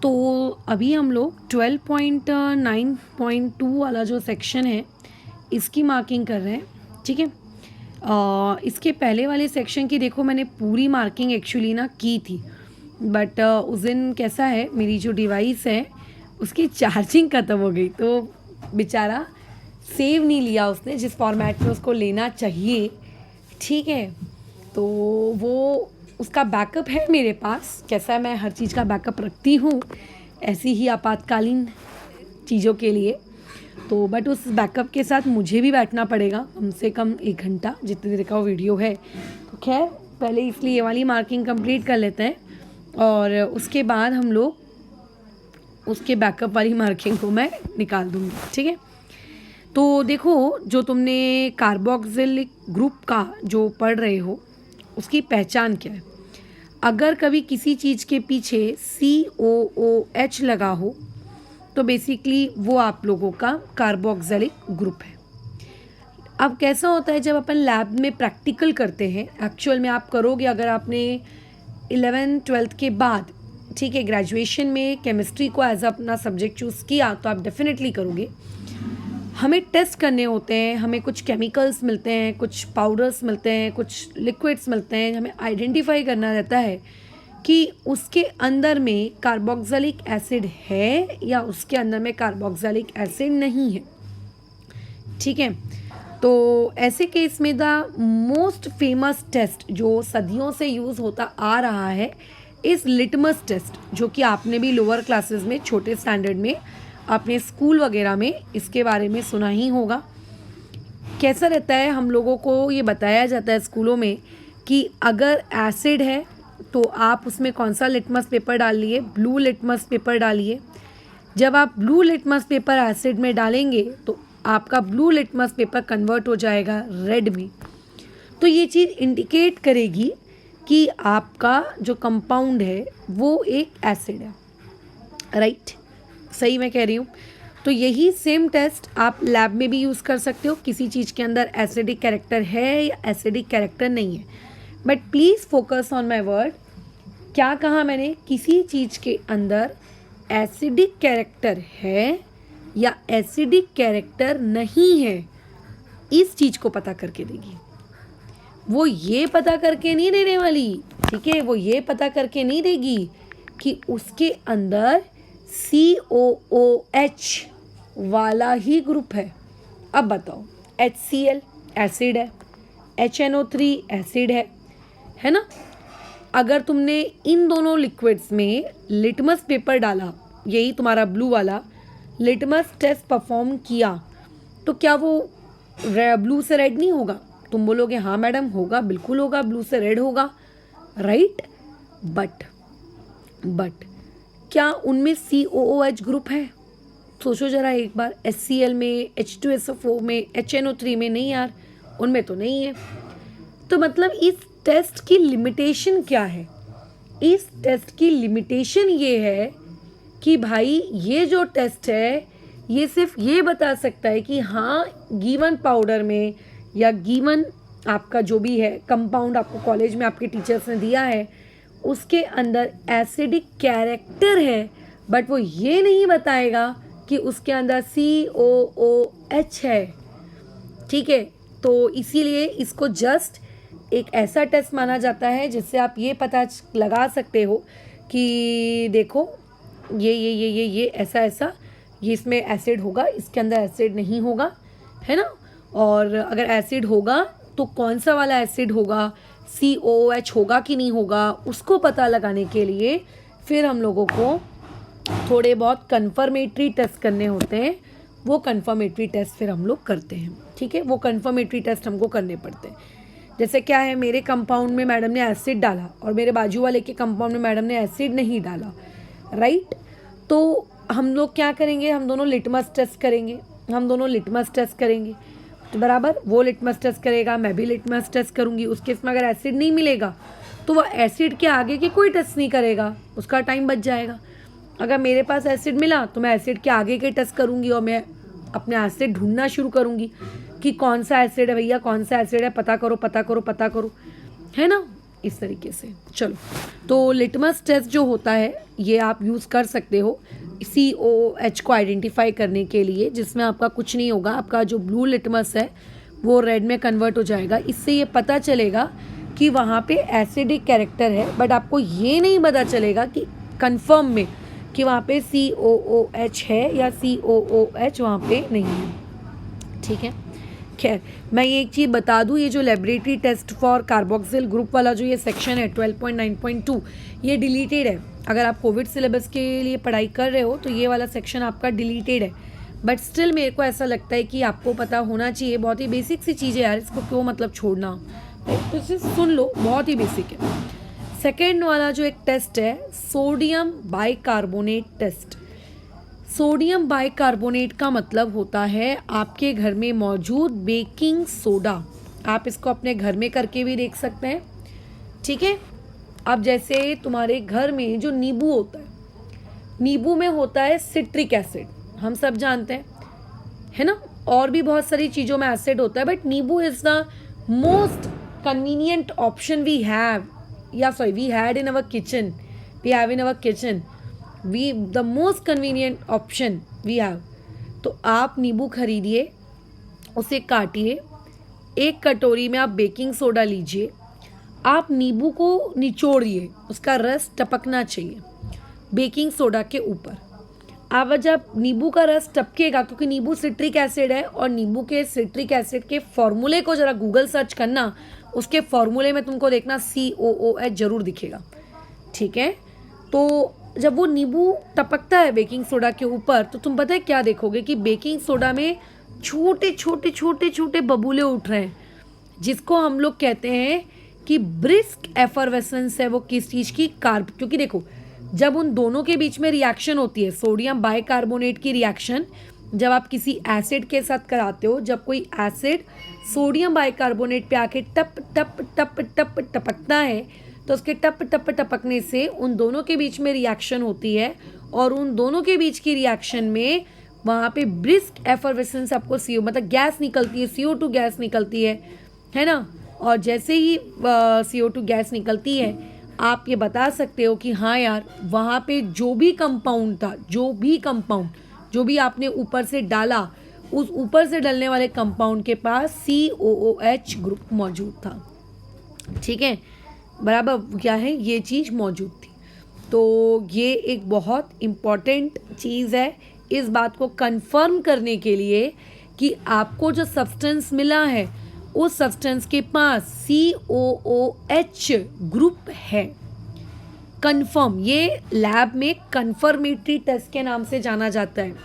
तो अभी हम लोग 12.9.2 वाला जो सेक्शन है इसकी मार्किंग कर रहे हैं, ठीक है। इसके पहले वाले सेक्शन की देखो मैंने पूरी मार्किंग एक्चुअली ना की थी, बट उस दिन कैसा है, मेरी जो डिवाइस है उसकी चार्जिंग ख़त्म हो गई, तो बेचारा सेव नहीं लिया उसने जिस फॉर्मेट में उसको लेना चाहिए, ठीक है। तो वो उसका बैकअप है मेरे पास, कैसा है मैं हर चीज़ का बैकअप रखती हूँ ऐसी ही आपातकालीन चीज़ों के लिए। तो बट उस बैकअप के साथ मुझे भी बैठना पड़ेगा कम से कम 1 घंटा, जितनी देर का वो वीडियो है। तो खैर पहले इसलिए ये वाली मार्किंग कंप्लीट कर लेते हैं और उसके बाद हम लोग उसके बैकअप वाली मार्किंग को मैं निकाल दूँगी, ठीक है। तो देखो, जो तुमने कार्बोक्सिलिक ग्रुप का जो पढ़ रहे हो उसकी पहचान क्या है। अगर कभी किसी चीज़ के पीछे COOH लगा हो तो बेसिकली वो आप लोगों का कार्बोक्सिलिक ग्रुप है। अब कैसा होता है, जब अपन लैब में प्रैक्टिकल करते हैं, एक्चुअल में आप करोगे अगर आपने 11th-12th के बाद, ठीक है, ग्रेजुएशन में केमिस्ट्री को एज अपना सब्जेक्ट चूज़ किया तो आप डेफिनेटली करोगे। हमें टेस्ट करने होते हैं, हमें कुछ केमिकल्स मिलते हैं, कुछ पाउडर्स मिलते हैं, कुछ लिक्विड्स मिलते हैं, हमें आइडेंटिफाई करना रहता है कि उसके अंदर में कार्बोक्सिलिक एसिड है या उसके अंदर में कार्बोक्सिलिक एसिड नहीं है, ठीक है। तो ऐसे केस में द मोस्ट फेमस टेस्ट जो सदियों से यूज़ होता आ रहा है इस लिटमस टेस्ट, जो कि आपने भी लोअर क्लासेस में छोटे स्टैंडर्ड में अपने स्कूल वगैरह में इसके बारे में सुना ही होगा। कैसा रहता है, हम लोगों को ये बताया जाता है स्कूलों में कि अगर एसिड है तो आप उसमें कौन सा लिटमस पेपर डालिए, ब्लू लिटमस पेपर डालिए। जब आप ब्लू लिटमस पेपर एसिड में डालेंगे तो आपका ब्लू लिटमस पेपर कन्वर्ट हो जाएगा रेड में। तो ये चीज़ इंडिकेट करेगी कि आपका जो कंपाउंड है वो एक एसिड है, राइट। सही मैं कह रही हूँ। तो यही सेम टेस्ट आप लैब में भी यूज़ कर सकते हो, किसी चीज़ के अंदर एसिडिक कैरेक्टर है या एसिडिक कैरेक्टर नहीं है। But please focus on my word, क्या कहा मैंने, किसी चीज़ के अंदर एसिडिक कैरेक्टर है या एसिडिक कैरेक्टर नहीं है, इस चीज़ को पता करके देगी। वो ये पता करके नहीं देने वाली, ठीक है, वो ये पता करके नहीं देगी कि उसके अंदर COOH वाला ही ग्रुप है। अब बताओ, HCl एसिड है, HNO3 एसिड है ना। अगर तुमने इन दोनों लिक्विड्स में लिटमस पेपर डाला, यही तुम्हारा ब्लू वाला लिटमस टेस्ट परफॉर्म किया, तो क्या वो ब्लू से रेड नहीं होगा? तुम बोलोगे हाँ मैडम होगा, बिल्कुल होगा, ब्लू से रेड होगा, राइट। बट क्या उनमें COOH ग्रुप है? सोचो जरा एक बार, HCl में, H2SO4 में, HNO3 में नहीं यार, उनमें तो नहीं है। तो मतलब इस टेस्ट की लिमिटेशन क्या है? इस टेस्ट की लिमिटेशन ये है कि भाई ये जो टेस्ट है ये सिर्फ ये बता सकता है कि हाँ गिवन पाउडर में या गिवन आपका जो भी है कंपाउंड आपको कॉलेज में आपके टीचर्स ने दिया है उसके अंदर एसिडिक कैरेक्टर है, बट वो ये नहीं बताएगा कि उसके अंदर COOH है, ठीक है। तो इसीलिए इसको जस्ट एक ऐसा टेस्ट माना जाता है जिससे आप ये पता लगा सकते हो कि देखो ये ऐसा ये इसमें एसिड होगा, इसके अंदर एसिड नहीं होगा, है ना। और अगर एसिड होगा तो कौन सा वाला एसिड होगा, COOH होगा कि नहीं होगा, उसको पता लगाने के लिए फिर हम लोगों को थोड़े बहुत कन्फर्मेटरी टेस्ट करने होते हैं। वो कन्फर्मेटरी टेस्ट फिर हम लोग करते हैं, ठीक है। वो कन्फर्मेटरी टेस्ट हमको करने पड़ते हैं। जैसे क्या है, मेरे कंपाउंड में मैडम ने एसिड डाला और मेरे बाजू वाले के कंपाउंड में मैडम ने एसिड नहीं डाला, राइट। तो हम लोग क्या करेंगे, हम दोनों लिटमस टेस्ट करेंगे, तो बराबर वो लिटमस टेस्ट करेगा, मैं भी लिटमस टेस्ट करूँगी। उस केस में अगर एसिड नहीं मिलेगा तो वह एसिड के आगे के कोई टेस्ट नहीं करेगा, उसका टाइम बच जाएगा। अगर मेरे पास एसिड मिला तो मैं एसिड के आगे के टेस्ट करूँगी और मैं अपने एसिड ढूंढना शुरू करूँगी कि कौन सा एसिड है भैया, कौन सा एसिड है, पता करो, है ना। इस तरीके से। चलो, तो लिटमस टेस्ट जो होता है ये आप यूज़ कर सकते हो COOH को आइडेंटिफाई करने के लिए, जिसमें आपका कुछ नहीं होगा, आपका जो ब्लू लिटमस है वो रेड में कन्वर्ट हो जाएगा। इससे ये पता चलेगा कि वहाँ पे एसिडिक कैरेक्टर है, बट आपको ये नहीं पता चलेगा कि कंफर्म में कि वहाँ पे COOH है या COOH वहाँ पे नहीं है। ठीक है, खैर मैं ये एक चीज़ बता दूँ, ये जो laboratory test for carboxyl group वाला जो ये सेक्शन है 12.9.2 ये डिलीटेड है। अगर आप कोविड सिलेबस के लिए पढ़ाई कर रहे हो तो ये वाला सेक्शन आपका डिलीटेड है, बट स्टिल मेरे को ऐसा लगता है कि आपको पता होना चाहिए। बहुत ही बेसिक सी चीज़ है यार, इसको क्यों मतलब छोड़ना, तो इसे सुन लो, बहुत ही बेसिक है। सेकेंड वाला जो एक टेस्ट है sodium bicarbonate test. Sodium bicarbonate का मतलब होता है आपके घर में मौजूद बेकिंग सोडा। आप इसको अपने घर में करके भी देख सकते हैं। ठीक है, अब जैसे तुम्हारे घर में जो नींबू होता है, नींबू में होता है सिट्रिक एसिड, हम सब जानते हैं, है ना, और भी बहुत सारी चीज़ों में एसिड होता है, but nimbu is the most convenient option we have, या sorry we had in our kitchen, we have in our kitchen, we the most convenient option we have. तो आप नींबू खरीदिए, उसे काटिए, एक कटोरी में आप बेकिंग सोडा लीजिए, आप नींबू को निचोड़िए, उसका रस टपकना चाहिए बेकिंग सोडा के ऊपर। अब जब नींबू का रस टपकेगा, क्योंकि नींबू सिट्रिक एसिड है, और नींबू के सिट्रिक एसिड के फॉर्मूले को ज़रा गूगल सर्च करना, उसके फॉर्मूले में तुमको देखना COOH जरूर दिखेगा। ठीक है, तो जब वो नींबू टपकता है बेकिंग सोडा के ऊपर, तो तुम पता है क्या देखोगे कि बेकिंग सोडा में छोटे छोटे छोटे छोटे बबूले उठ रहे हैं, जिसको हम लोग कहते हैं कि ब्रिस्क एफरवेसेंस है वो किस चीज़ की, कार्ब। क्योंकि देखो जब उन दोनों के बीच में रिएक्शन होती है, सोडियम बाइकार्बोनेट की रिएक्शन जब आप किसी एसिड के साथ कराते हो, जब कोई एसिड सोडियम बाइकार्बोनेट पे आके टप टप टप टप टपकता है, तो उसके टप टप टपकने से उन दोनों के बीच में रिएक्शन होती है, और उन दोनों के बीच की रिएक्शन में वहाँ पे ब्रिस्क एफरवेसेंस आपको मतलब गैस निकलती है, CO2 गैस निकलती है ना। और जैसे ही CO2 गैस निकलती है, आप ये बता सकते हो कि हाँ यार, वहाँ पे जो भी कंपाउंड था, जो भी आपने ऊपर से डाला, उस ऊपर से डलने वाले कंपाउंड के पास COOH ग्रुप मौजूद था। ठीक है, बराबर क्या है, ये चीज़ मौजूद थी। तो ये एक बहुत इम्पॉर्टेंट चीज़ है इस बात को कंफर्म करने के लिए कि आपको जो सब्सटेंस मिला है उस सब्सटेंस के पास COOH ग्रुप है। कंफर्म, ये लैब में कंफर्मेटरी टेस्ट के नाम से जाना जाता है।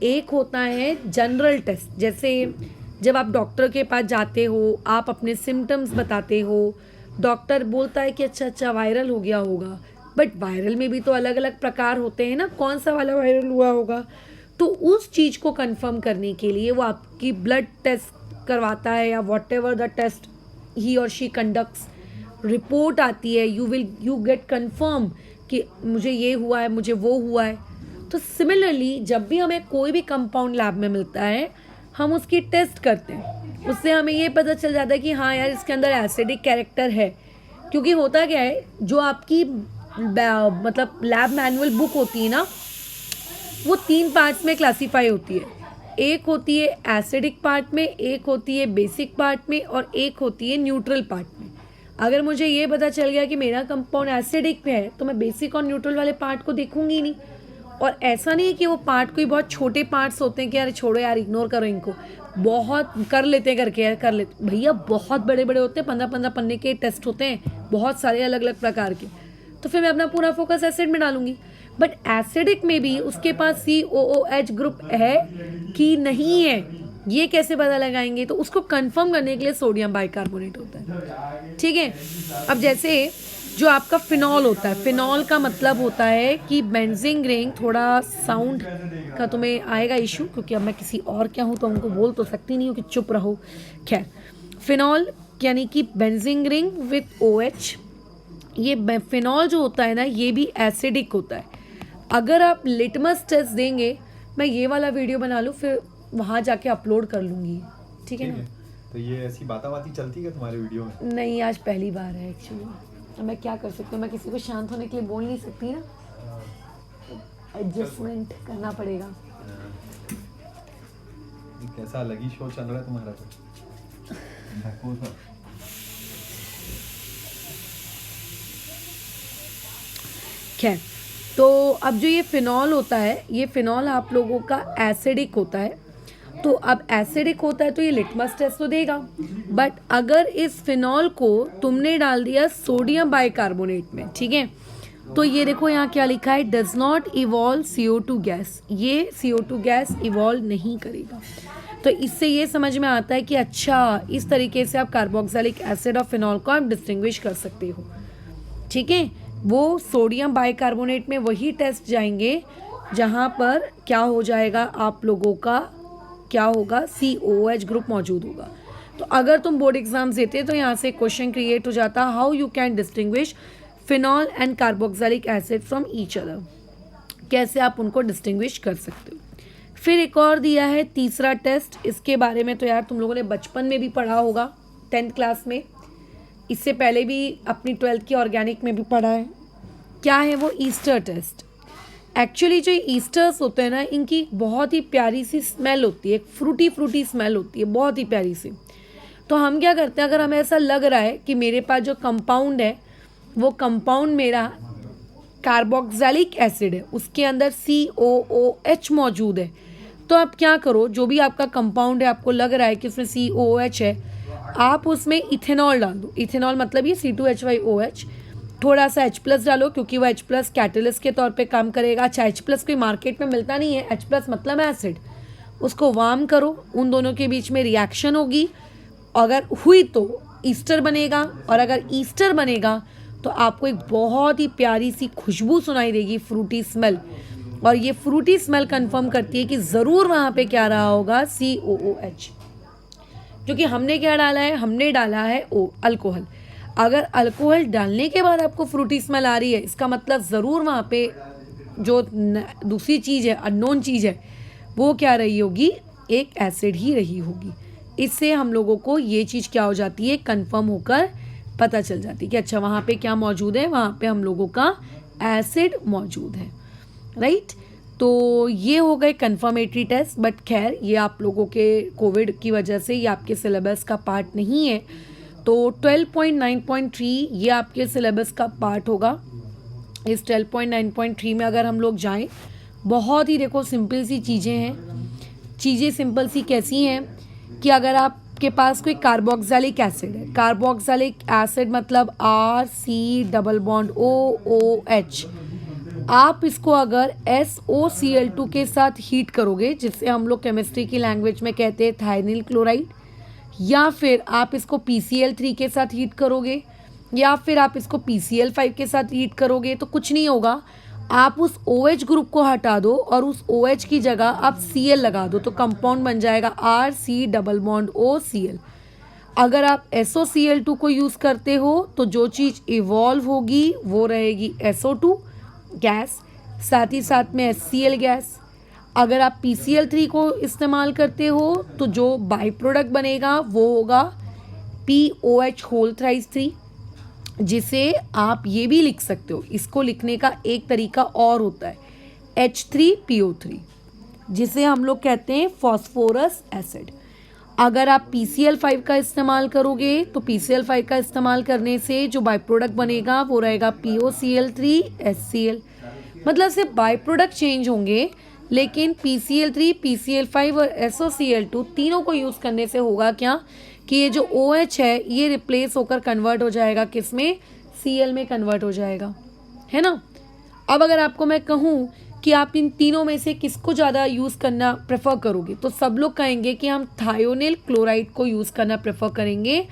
एक होता है जनरल टेस्ट, जैसे जब आप डॉक्टर के पास जाते हो, आप अपने सिम्टम्स बताते हो, डॉक्टर बोलता है कि अच्छा वायरल हो गया होगा, बट वायरल में भी तो अलग अलग प्रकार होते हैं ना, कौन सा वाला वायरल हुआ होगा। तो उस चीज़ को कंफर्म करने के लिए वो आपकी ब्लड टेस्ट करवाता है, या वॉट एवर द टेस्ट ही और शी कंडक्ट्स, रिपोर्ट आती है, यू गेट कंफर्म कि मुझे ये हुआ है, मुझे वो हुआ है। तो सिमिलरली जब भी हमें कोई भी कंपाउंड लैब में मिलता है, हम उसकी टेस्ट करते हैं, उससे हमें ये पता चल जाता है कि हाँ यार इसके अंदर एसिडिक कैरेक्टर है। क्योंकि होता क्या है, जो आपकी मतलब लैब मैनुअल बुक होती है ना, वो 3 पार्ट्स में क्लासीफाई होती है। एक होती है एसिडिक पार्ट में, एक होती है बेसिक पार्ट में, और एक होती है न्यूट्रल पार्ट में। अगर मुझे ये पता चल गया कि मेरा कंपाउंड एसिडिक में है, तो मैं बेसिक और न्यूट्रल वाले पार्ट को देखूंगी नहीं। और ऐसा नहीं है कि वो पार्ट कोई बहुत छोटे पार्ट्स होते हैं कि यार छोड़ो यार, इग्नोर करो इनको, बहुत कर लेते हैं करके यार, कर लेते भैया, बहुत बड़े बड़े होते हैं, 15-15 पन्ने के टेस्ट होते हैं, बहुत सारे अलग अलग प्रकार के। तो फिर मैं अपना पूरा फोकस एसिड में डालूंगी। बट एसिडिक में भी उसके पास COOH ग्रुप है कि नहीं है, ये कैसे पता लगाएंगे? तो उसको कंफर्म करने के लिए सोडियम बाइकार्बोनेट होता है। ठीक है, अब जैसे जो आपका फिनॉल होता है, फिनॉल का मतलब होता है कि बेंजीन रिंग, थोड़ा साउंड का तुम्हें आएगा इशू, क्योंकि अब मैं किसी और क्या हूँ तो उनको बोल तो सकती नहीं हूँ कि चुप रहो। खैर, फिनॉल यानी कि बेंजीन रिंग विथ OH, ये फिनॉल जो होता है ना, ये भी एसिडिक होता है। अगर आप लिटमस टेस्ट देंगे, मैं ये वाला वीडियो बना लूँ फिर वहाँ जाके अपलोड कर लूँगी, ठीक है ना। तो ये ऐसी बाती चलती है तुम्हारे वीडियो में? नहीं, आज पहली बार है एक्चुअली। तो मैं क्या कर सकती हूँ, मैं किसी को शांत होने के लिए बोल नहीं सकती ना, एडजस्टमेंट करना पड़ेगा। कैसा अलग ही शो चल रहा है तुम्हारा? खैर, तो अब जो ये फिनॉल होता है, ये फिनॉल आप लोगों का एसिडिक होता है। तो अब एसिडिक होता है तो ये लिटमस टेस्ट तो देगा, बट अगर इस फिनॉल को तुमने डाल दिया सोडियम बाइकार्बोनेट में, ठीक है, तो ये देखो यहाँ क्या लिखा है, does not evolve CO2 gas. ये CO2 गैस इवॉल्व नहीं करेगा। तो इससे ये समझ में आता है कि अच्छा, इस तरीके से आप कार्बोक्सिलिक एसिड और फिनॉल को आप डिस्टिंग्विश कर सकते हो, ठीक है। वो सोडियम बाइकार्बोनेट में वही टेस्ट जाएंगे जहाँ पर क्या हो जाएगा, आप लोगों का क्या होगा, COOH ग्रुप मौजूद होगा। तो अगर तुम बोर्ड एग्जाम्स देते तो यहाँ से क्वेश्चन क्रिएट हो जाता, how you can distinguish phenol and carboxylic acid from each other, कैसे आप उनको डिस्टिंग्विश कर सकते हो। फिर एक और दिया है तीसरा टेस्ट, इसके बारे में तो यार तुम लोगों ने बचपन में भी पढ़ा होगा 10th क्लास में, इससे पहले भी अपनी 12th की ऑर्गेनिक में भी पढ़ा है। क्या है वो, ईस्टर टेस्ट। एक्चुअली जो ईस्टर्स होते हैं ना, इनकी बहुत ही प्यारी सी स्मेल होती है, एक फ्रूटी स्मेल होती है, बहुत ही प्यारी सी। तो हम क्या करते हैं, अगर हमें ऐसा लग रहा है कि मेरे पास जो कंपाउंड है वो कंपाउंड मेरा कार्बोक्सिलिक एसिड है, उसके अंदर COOH मौजूद है, तो आप क्या करो, जो भी आपका कंपाउंड है, आपको लग रहा है कि उसमें COOH है, आप उसमें इथेनॉल डाल दो। इथेनॉल मतलब ये C2H5OH, थोड़ा सा H+ डालो, क्योंकि वो H+ कैटलिस्ट के तौर पे काम करेगा। अच्छा, H+ कोई मार्केट में मिलता नहीं है, H+ मतलब एसिड। उसको वार्म करो, उन दोनों के बीच में रिएक्शन होगी, अगर हुई तो ईस्टर बनेगा, और अगर ईस्टर बनेगा तो आपको एक बहुत ही प्यारी सी खुशबू सुनाई देगी, फ्रूटी स्मेल। और ये फ्रूटी स्मेल कंफर्म करती है कि ज़रूर वहाँ पे क्या रहा होगा, COOH। क्योंकि हमने क्या डाला है, हमने डाला है अल्कोहल। अगर अल्कोहल डालने के बाद आपको फ्रूटी स्मेल आ रही है, इसका मतलब ज़रूर वहाँ पे जो दूसरी चीज़ है, अननोन चीज़ है, वो क्या रही होगी, एक एसिड ही रही होगी। इससे हम लोगों को ये चीज़ क्या हो जाती है, कंफर्म होकर पता चल जाती है कि अच्छा वहाँ पे क्या मौजूद है, वहाँ पे हम लोगों का एसिड मौजूद है, राइट। तो ये हो गए कंफर्मेटरी टेस्ट, बट खैर ये आप लोगों के कोविड की वजह से ये आपके सिलेबस का पार्ट नहीं है। तो 12.9.3 ये आपके सिलेबस का पार्ट होगा। इस 12.9.3 में अगर हम लोग जाएं, बहुत ही देखो सिंपल सी चीज़ें हैं। चीज़ें सिंपल सी कैसी हैं कि अगर आपके पास कोई कार्बोक्सिलिक एसिड है, कार्बोक्सिलिक एसिड मतलब RC+OOH, आप इसको अगर SOCl2 के साथ हीट करोगे, जिससे हम लोग केमिस्ट्री की लैंग्वेज में कहते हैं थाइनिल क्लोराइड, या फिर आप इसको PCl3 के साथ हीट करोगे, या फिर आप इसको PCl5 के साथ हीट करोगे, तो कुछ नहीं होगा। आप उस OH ग्रुप को हटा दो और उस OH की जगह आप Cl लगा दो, तो कंपाउंड बन जाएगा RC+OCl। अगर आप SOCl2 को यूज़ करते हो तो जो चीज़ इवॉल्व होगी वो रहेगी SO2 गैस, साथ ही साथ में HCl गैस। अगर आप PCl3 को इस्तेमाल करते हो तो जो बाई प्रोडक्ट बनेगा वो होगा POH3, जिसे आप ये भी लिख सकते हो। इसको लिखने का एक तरीका और होता है H3PO3, जिसे हम लोग कहते हैं फॉस्फोरस एसिड। अगर आप PCl5 का इस्तेमाल करोगे तो PCl5 का इस्तेमाल करने से जो बाई प्रोडक्ट बनेगा वो रहेगा POCl3 HCl। मतलब सिर्फ बाई प्रोडक्ट चेंज होंगे, लेकिन PCl3, PCl5 और SOCl2 तीनों को यूज़ करने से होगा क्या कि ये जो OH है ये रिप्लेस होकर कन्वर्ट हो जाएगा, किस में, Cl में कन्वर्ट हो जाएगा, है ना। अब अगर आपको मैं कहूँ कि आप इन तीनों में से किसको ज़्यादा यूज़ करना प्रेफर करोगे, तो सब लोग कहेंगे कि हम थायोनिल क्लोराइड को यूज़ करना प्रेफर करेंगे,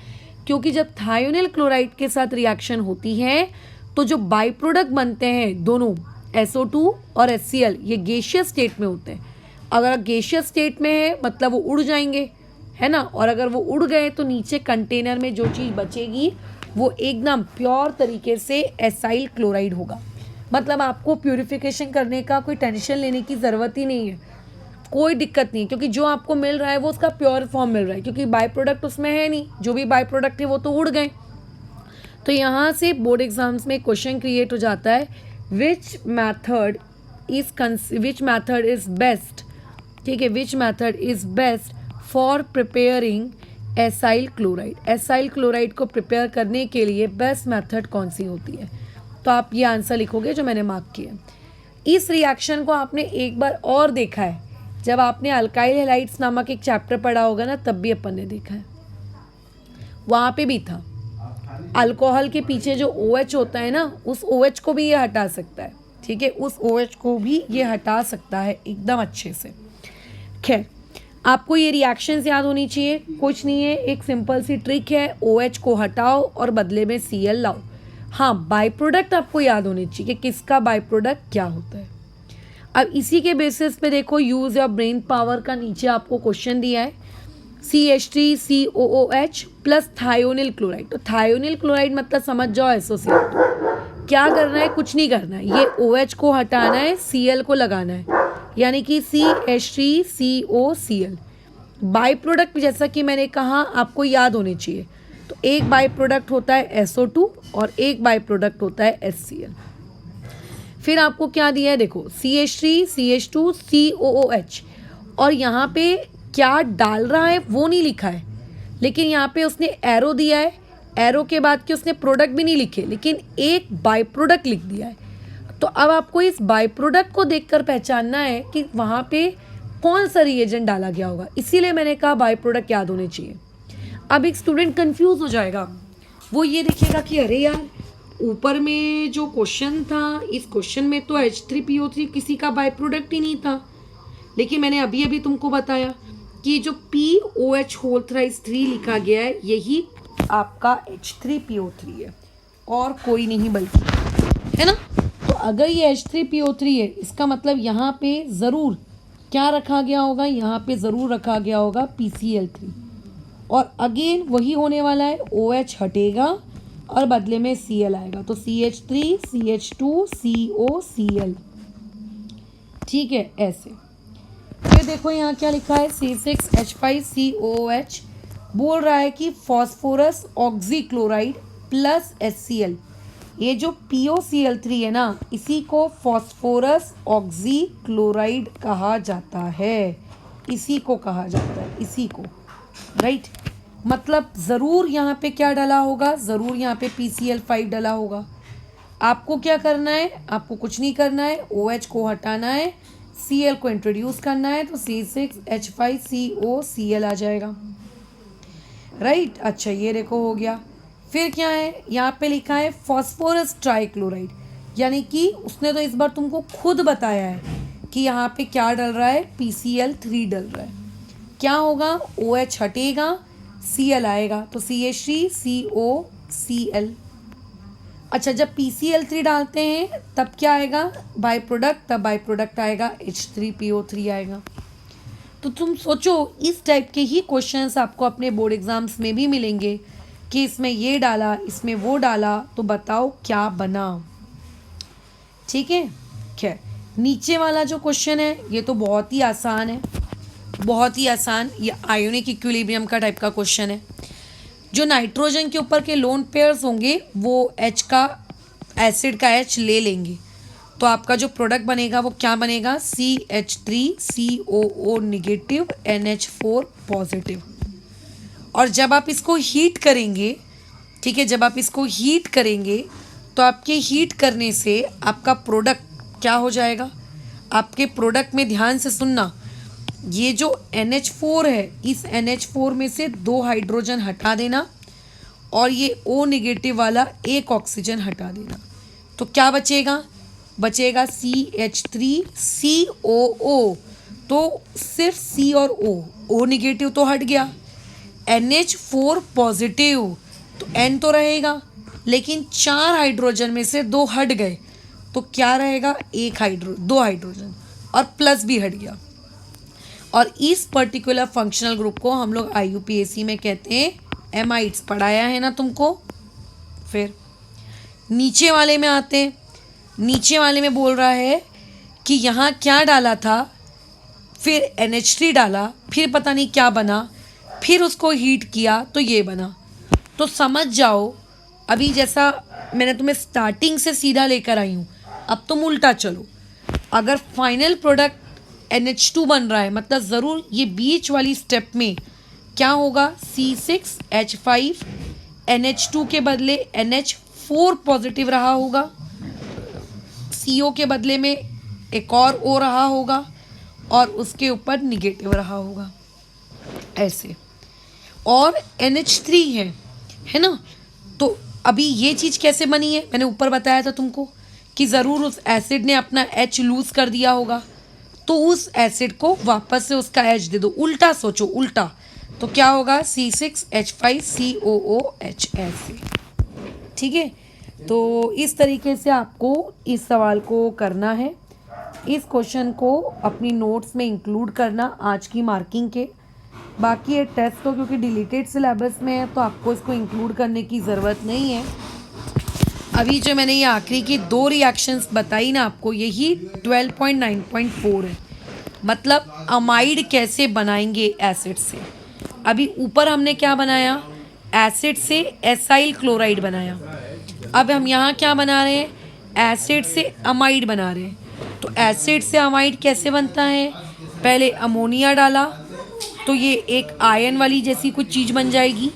क्योंकि जब थायोनिल क्लोराइड के साथ रिएक्शन होती है तो जो बाई प्रोडक्ट बनते हैं दोनों SO2 और HCl, ये गैसियस स्टेट में होते हैं। अगर गैसियस स्टेट में है मतलब वो उड़ जाएंगे, है ना, और अगर वो उड़ गए तो नीचे कंटेनर में जो चीज़ बचेगी वो एकदम प्योर तरीके से एसाइल क्लोराइड होगा। मतलब आपको प्यूरिफिकेशन करने का कोई टेंशन लेने की ज़रूरत ही नहीं है। कोई दिक्कत नहीं, क्योंकि जो आपको मिल रहा है वो उसका प्योर फॉर्म मिल रहा है, क्योंकि बाय प्रोडक्ट उसमें है नहीं, जो भी बाय प्रोडक्ट थे वो तो उड़ गए। तो यहाँ से बोर्ड एग्जाम्स में क्वेश्चन क्रिएट हो जाता है, विच मैथड इज बेस्ट, ठीक है, which method is best for preparing acyl chloride, acyl chloride को प्रिपेयर करने के लिए बेस्ट मेथड कौन सी होती है। तो आप ये आंसर लिखोगे जो मैंने मार्क किया। इस रिएक्शन को आपने एक बार और देखा है, जब आपने अल्काइल हैलाइड्स नामक एक चैप्टर पढ़ा होगा ना, तब भी अपन ने देखा है, वहाँ पे भी था। अल्कोहल के पीछे जो OH होता है ना, उस OH को भी ये हटा सकता है, ठीक है, उस OH को भी ये हटा सकता है एकदम अच्छे से। खैर, आपको ये रिएक्शंस याद होनी चाहिए, कुछ नहीं है, एक सिंपल सी ट्रिक है, OH को हटाओ और बदले में Cl लाओ। हाँ, बाय प्रोडक्ट आपको याद होनी चाहिए कि किसका बाय प्रोडक्ट क्या होता है। अब इसी के बेसिस पे देखो, यूज़ योर ब्रेन पावर का नीचे आपको क्वेश्चन दिया है, CH3COOH प्लस थायोनिल क्लोराइड। तो थायोनिल क्लोराइड मतलब समझ जाओ एसोसिएट। क्या करना है, कुछ नहीं करना है, ये OH को हटाना है, Cl को लगाना है, यानी कि CH3COCl। बाय प्रोडक्ट जैसा कि मैंने कहा आपको याद होने चाहिए, तो एक बाय प्रोडक्ट होता है SO2 और एक बाय प्रोडक्ट होता है HCl। फिर आपको क्या दिया है, देखो CH3 CH2 COOH, और यहाँ पे क्या डाल रहा है वो नहीं लिखा है, लेकिन यहाँ पे उसने एरो दिया है, एरो के बाद कि उसने प्रोडक्ट भी नहीं लिखे, लेकिन एक बाय प्रोडक्ट लिख दिया है। तो अब आपको इस बाय प्रोडक्ट को देखकर पहचानना है कि वहाँ पे कौन सा रिएजेंट डाला गया होगा, इसीलिए मैंने कहा बाय प्रोडक्ट याद होने चाहिए। अब एक स्टूडेंट कंफ्यूज हो जाएगा, वो ये देखेगा कि अरे यार, ऊपर में जो क्वेश्चन था, इस क्वेश्चन में तो H3PO3 किसी का बाय प्रोडक्ट ही नहीं था, लेकिन मैंने अभी अभी तुमको बताया कि जो POH3 लिखा गया है, यही आपका H3PO3 है और कोई नहीं बल्कि, है ना। तो अगर ये H3PO3 है, इसका मतलब यहाँ पे ज़रूर क्या रखा गया होगा, यहाँ पे ज़रूर रखा गया होगा PCl3, और अगेन वही होने वाला है, OH हटेगा और बदले में Cl आएगा, तो CH3 CH2 COCl, ठीक है, ऐसे। फिर देखो यहाँ क्या लिखा है, C6H5COOH बोल रहा है कि फॉस्फोरस ऑक्सीक्लोराइड प्लस HCl, ये जो POCl3 है ना, इसी को फॉस्फोरस ऑक्सीक्लोराइड कहा जाता है, इसी को कहा जाता है, इसी को, राइट। मतलब ज़रूर यहाँ पे क्या डाला होगा, ज़रूर यहाँ पे PCl5 डाला होगा। आपको क्या करना है, आपको कुछ नहीं करना है, OH को हटाना है, Cl को इंट्रोड्यूस करना है, तो C6H5COCl आ जाएगा, राइट। अच्छा, ये देखो हो गया। फिर क्या है, यहाँ पे लिखा है फॉस्फोरस ट्राइक्लोराइड, यानी कि उसने तो इस बार तुमको खुद बताया है कि यहाँ पे क्या डल रहा है, PCl3 डल रहा है। क्या होगा, OH हटेगा, Cl आएगा, तो CH3COCl। अच्छा, जब PCl3 डालते हैं तब क्या आएगा, बाय प्रोडक्ट, तब बाय प्रोडक्ट आएगा H3PO3 आएगा। तो तुम सोचो, इस टाइप के ही क्वेश्चंस आपको अपने बोर्ड एग्जाम्स में भी मिलेंगे कि इसमें ये डाला, इसमें वो डाला, तो बताओ क्या बना, ठीक है। खैर, नीचे वाला जो क्वेश्चन है ये तो बहुत ही आसान है, बहुत ही आसान, ये आयोनिक इक्विलिब्रियम का टाइप का क्वेश्चन है। जो नाइट्रोजन के ऊपर के लोन पेयर्स होंगे वो H का, एसिड का H ले लेंगे, तो आपका जो प्रोडक्ट बनेगा वो क्या बनेगा, CH3COO निगेटिव NH4 पॉजिटिव। और जब आप इसको हीट करेंगे, ठीक है, जब आप इसको हीट करेंगे तो आपके हीट करने से आपका प्रोडक्ट क्या हो जाएगा, आपके प्रोडक्ट में ध्यान से सुनना, ये जो NH4 है, इस NH4 में से 2 हाइड्रोजन हटा देना और ये O निगेटिव वाला एक ऑक्सीजन हटा देना, तो क्या बचेगा, बचेगा CH3COO। तो सिर्फ C और O निगेटिव तो हट गया, NH4 पॉजिटिव, तो N तो रहेगा, लेकिन 4 हाइड्रोजन में से 2 हट गए, तो क्या रहेगा, 2 हाइड्रोजन और प्लस भी हट गया। और इस पर्टिकुलर फंक्शनल ग्रुप को हम लोग IUPAC में कहते हैं एमाइड्स, पढ़ाया है ना तुमको। फिर नीचे वाले में आते हैं, नीचे वाले में बोल रहा है कि यहाँ क्या डाला था, फिर NH3 डाला, फिर पता नहीं क्या बना, फिर उसको हीट किया तो ये बना। तो समझ जाओ अभी जैसा मैंने तुम्हें स्टार्टिंग से सीधा लेकर आई हूँ, अब तुम उल्टा चलो। अगर फाइनल प्रोडक्ट NH2 बन रहा है मतलब ज़रूर ये बीच वाली स्टेप में क्या होगा, C6H5 NH2 के बदले NH4 पॉजिटिव रहा होगा, CO के बदले में एक और O रहा होगा और उसके ऊपर निगेटिव रहा होगा ऐसे, और NH3 है ना। तो अभी ये चीज़ कैसे बनी है, मैंने ऊपर बताया था तुमको कि ज़रूर उस एसिड ने अपना H लूज़ कर दिया होगा, तो उस एसिड को वापस से उसका H दे दो। उल्टा सोचो, उल्टा तो क्या होगा, C6H5COOH ऐसे। ठीक है, तो इस तरीके से आपको इस सवाल को करना है। इस क्वेश्चन को अपनी नोट्स में इंक्लूड करना आज की मार्किंग के। बाकी ये टेस्ट तो क्योंकि डिलीटेड सिलेबस में है तो आपको इसको इंक्लूड करने की ज़रूरत नहीं है। अभी जो मैंने ये आखिरी की 2 रिएक्शंस बताई ना आपको, यही 12.9.4 है, मतलब अमाइड कैसे बनाएंगे एसिड से। अभी ऊपर हमने क्या बनाया, एसिड से एसाइल क्लोराइड बनाया। अब हम यहाँ क्या बना रहे हैं, एसिड से अमाइड बना रहे हैं। तो एसिड से अमाइड कैसे बनता है, पहले अमोनिया डाला तो ये एक आयन वाली जैसी कुछ चीज़ बन जाएगी,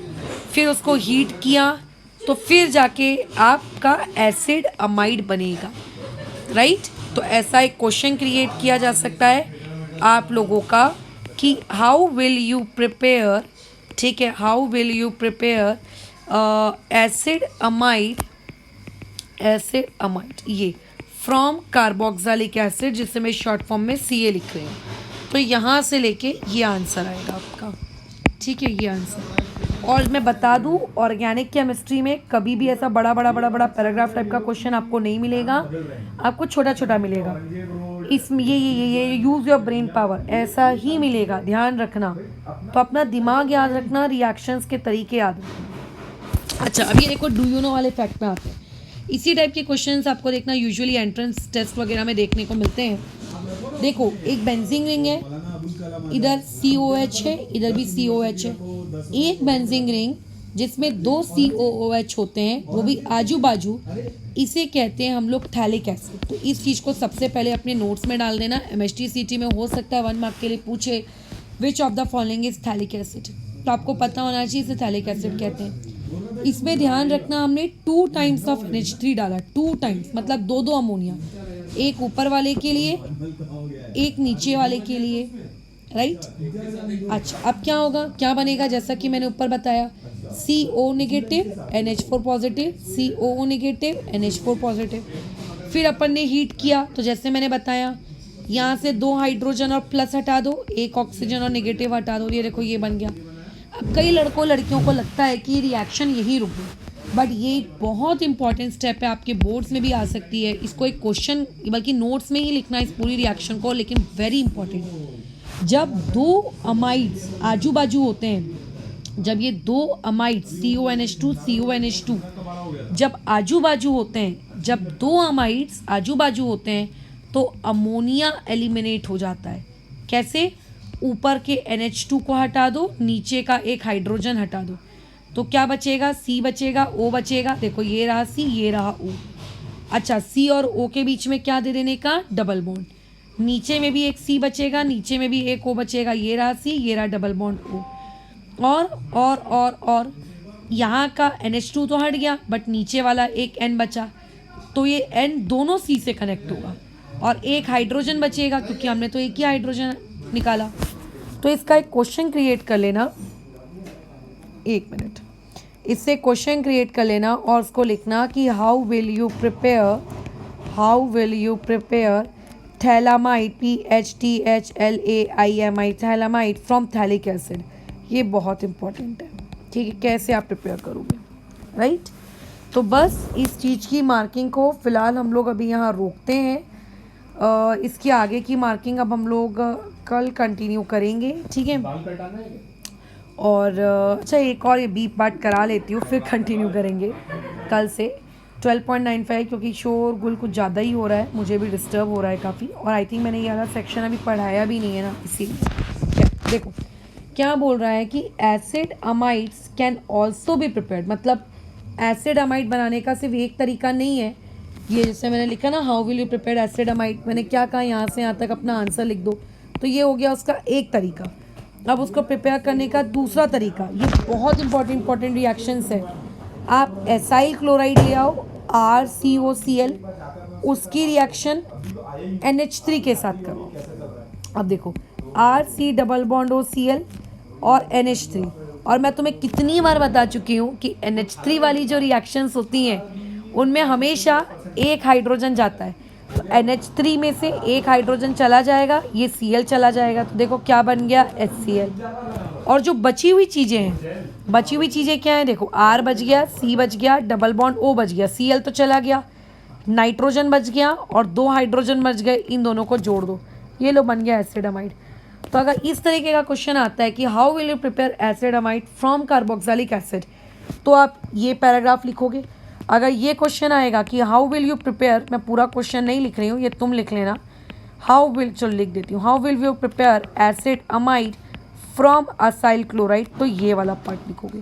फिर उसको हीट किया तो फिर जाके आपका एसिड अमाइड बनेगा, राइट। तो ऐसा एक क्वेश्चन क्रिएट किया जा सकता है आप लोगों का कि हाउ विल यू प्रिपेयर, ठीक है, how will you prepare acid amide ये फ्रॉम कार्बोक्सिलिक एसिड, जिसे मैं शॉर्ट फॉर्म में Ca लिख रही हूँ। तो यहाँ से लेके ये आंसर आएगा आपका, ठीक है, ये आंसर। और मैं बता दूँ ऑर्गेनिक केमिस्ट्री में कभी भी ऐसा बड़ा पैराग्राफ टाइप का क्वेश्चन आपको नहीं मिलेगा, आपको छोटा छोटा मिलेगा। इसमें ये यूज़ योर ब्रेन पावर ऐसा ही मिलेगा, ध्यान रखना। तो अपना दिमाग याद रखना, रिएक्शंस के तरीके याद रखना। अच्छा, अभी देखो डू यू नो वाले फैक्ट पे आते हैं। इसी टाइप के क्वेश्चंस आपको देखना यूजुअली एंट्रेंस टेस्ट वगैरह में देखने को मिलते हैं। देखो एक बेंजीन रिंग है, इधर COH है, इधर भी COH है। एक बेंजीन रिंग जिसमें 2 COOH होते हैं, वो भी आजू बाजू, इसे कहते हैं हम लोग थैलिक एसिड। तो इस चीज़ को सबसे पहले अपने नोट्स में डाल देना। MHTCT में हो सकता है 1 मार्क के लिए पूछे which of the following is phthalic acid, तो आपको पता होना चाहिए इसे थैलिक एसिड कहते हैं। इसमें ध्यान रखना हमने 2 टाइम्स ऑफ NH3 डाला, 2 टाइम्स मतलब 2 अमोनिया, एक ऊपर वाले के लिए एक नीचे वाले के लिए, राइट। अच्छा, अब क्या होगा, क्या बनेगा, जैसा कि मैंने ऊपर बताया, CO negative NH4 positive, COO negative NH4 positive. फिर अपन ने हीट किया तो जैसे मैंने बताया, यहाँ से 2 हाइड्रोजन और प्लस हटा दो, एक ऑक्सीजन और नेगेटिव हटा दो, ये देखो ये बन गया। अब कई लड़कियों को लगता है कि रिएक्शन यही रुक गई, बट ये एक बहुत इंपॉर्टेंट स्टेप है, आपके बोर्ड्स में भी आ सकती है। इसको एक क्वेश्चन बल्कि नोट्स में ही लिखना है इस पूरी रिएक्शन को, लेकिन वेरी इंपॉर्टेंट। जब 2 अमाइड्स आजू बाजू होते हैं, जब ये 2 अमाइड्स CONH2 CONH2 जब आजू बाजू होते हैं, जब 2 अमाइड्स आजू बाजू होते हैं तो अमोनिया एलिमिनेट हो जाता है। कैसे, ऊपर के NH2 को हटा दो, नीचे का एक हाइड्रोजन हटा दो, तो क्या बचेगा, C बचेगा, O बचेगा। देखो ये रहा C, ये रहा O। अच्छा, C और O के बीच में क्या दे देने का, डबल बॉन्ड। नीचे में भी एक C बचेगा, नीचे में भी एक O बचेगा, ये रहा C, ये रहा डबल बॉन्ड O। और यहाँ का NH2 तो हट गया, बट नीचे वाला एक N बचा, तो ये N दोनों C से कनेक्ट होगा और एक हाइड्रोजन बचेगा क्योंकि हमने तो एक ही हाइड्रोजन निकाला। तो इसका एक क्वेश्चन क्रिएट कर लेना, 1 मिनट, इससे क्वेश्चन क्रिएट कर लेना और उसको लिखना कि how will you prepare phthalimide PHTHLAIMI phthalimide from phthalic acid. ये बहुत इंपॉर्टेंट है, ठीक है, कैसे आप प्रिपेयर करोगे, राइट। तो बस इस चीज़ की मार्किंग को फ़िलहाल हम लोग अभी यहाँ रोकते हैं। इसकी आगे की मार्किंग अब हम लोग कल कंटिन्यू करेंगे, ठीक है। और अच्छा, एक और ये बीप बात करा लेती हूँ, फिर कंटिन्यू करेंगे कल से। 12.95 क्योंकि शोर गुल कुछ ज़्यादा ही हो रहा है, मुझे भी डिस्टर्ब हो रहा है काफ़ी। और आई थिंक मैंने ये वाला सेक्शन अभी पढ़ाया भी नहीं है ना, इसीलिए। देखो क्या बोल रहा है कि acid amides can also be prepared, मतलब एसिड अमाइड बनाने का सिर्फ एक तरीका नहीं है। ये जैसे मैंने लिखा ना, how will you prepare acid amide, मैंने क्या कहा, यहाँ से यहाँ तक अपना आंसर लिख दो। तो ये हो गया उसका एक तरीका। अब उसको प्रिपेयर करने का दूसरा तरीका, ये बहुत इंपॉर्टेंट रिएक्शंस है। आप एसाइल क्लोराइड ले आओ, RCOCl, उसकी रिएक्शन NH3 के साथ करो। अब देखो RC डबल बॉन्ड OCl और NH3, और मैं तुम्हें कितनी बार बता चुकी हूँ कि NH3 वाली जो रिएक्शंस होती हैं उनमें हमेशा एक हाइड्रोजन जाता है। तो NH3 में से एक हाइड्रोजन चला जाएगा, ये Cl चला जाएगा, तो देखो क्या बन गया, HCl। और जो बची हुई चीज़ें हैं, बची हुई चीज़ें क्या हैं, देखो R बच गया, C बच गया, डबल बॉन्ड O बच गया, Cl तो चला गया, नाइट्रोजन बच गया और 2 हाइड्रोजन बच गए, इन दोनों को जोड़ दो, ये लो बन गया एसिड अमाइड। तो अगर इस तरीके का क्वेश्चन आता है कि how will you prepare acid amide from carboxylic acid, तो आप ये पैराग्राफ लिखोगे। अगर ये क्वेश्चन आएगा कि हाउ विल यू प्रिपेयर, मैं पूरा क्वेश्चन नहीं लिख रही हूँ, ये तुम लिख लेना, हाउ विल, चलो लिख देती हूँ, how will you prepare acid amide from acyl chloride, तो ये वाला पार्ट लिखोगे।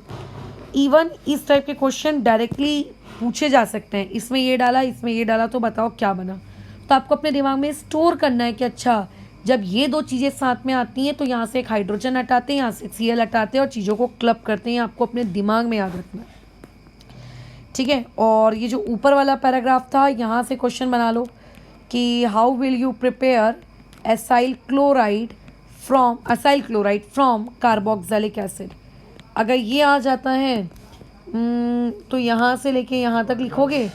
इवन इस टाइप के क्वेश्चन डायरेक्टली पूछे जा सकते हैं, इसमें ये डाला, इसमें ये डाला, तो बताओ क्या बना। तो आपको अपने दिमाग में स्टोर करना है कि अच्छा जब ये दो चीज़ें साथ में आती हैं तो यहाँ से एक हाइड्रोजन हटाते हैं, यहाँ से Cl हटाते हैं और चीज़ों को क्लब करते हैं, आपको अपने दिमाग में याद रखना है, ठीक है। और ये जो ऊपर वाला पैराग्राफ था, यहाँ से क्वेश्चन बना लो कि how will you prepare acyl chloride from carboxylic acid. अगर ये आ जाता है तो यहाँ से लेके यहाँ तक लिखोगे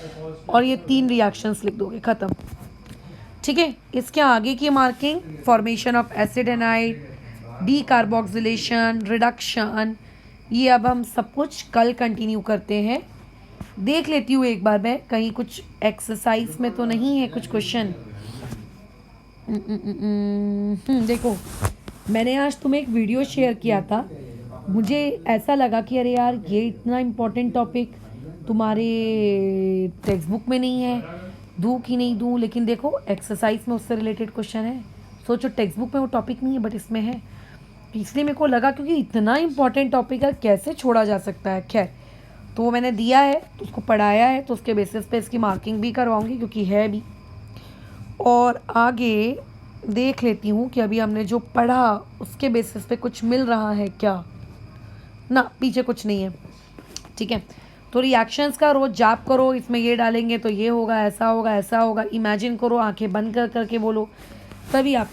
और ये 3 रिएक्शंस लिख दोगे, ख़त्म, ठीक है। इसके आगे की marking, formation of acid anhydride, decarboxylation, reduction, ये अब हम सब कुछ कल कंटिन्यू करते हैं। देख लेती हूँ एक बार मैं, कहीं कुछ एक्सरसाइज में तो नहीं है कुछ क्वेश्चन। देखो मैंने आज तुम्हें एक वीडियो शेयर किया था, मुझे ऐसा लगा कि अरे यार ये इतना इम्पोर्टेंट टॉपिक तुम्हारे टेक्स्ट बुक में नहीं है, दूँ कि नहीं दूँ, लेकिन देखो एक्सरसाइज में उससे रिलेटेड क्वेश्चन है। सोचो टेक्स्ट बुक में वो टॉपिक नहीं है बट इसमें है, इसलिए मेरे को लगा क्योंकि इतना इम्पोर्टेंट टॉपिक है कैसे छोड़ा जा सकता है। खैर, तो वो मैंने दिया है, तो उसको पढ़ाया है, तो उसके बेसिस पे इसकी मार्किंग भी करवाऊँगी क्योंकि है भी। और आगे देख लेती हूँ कि अभी हमने जो पढ़ा उसके बेसिस पे कुछ मिल रहा है क्या, ना पीछे कुछ नहीं है, ठीक है। तो रिएक्शंस का रोज जाप करो, इसमें ये डालेंगे तो ये होगा, ऐसा होगा, ऐसा होगा, इमेजिन करो, आंखें बंद कर करके बोलो, तभी आपको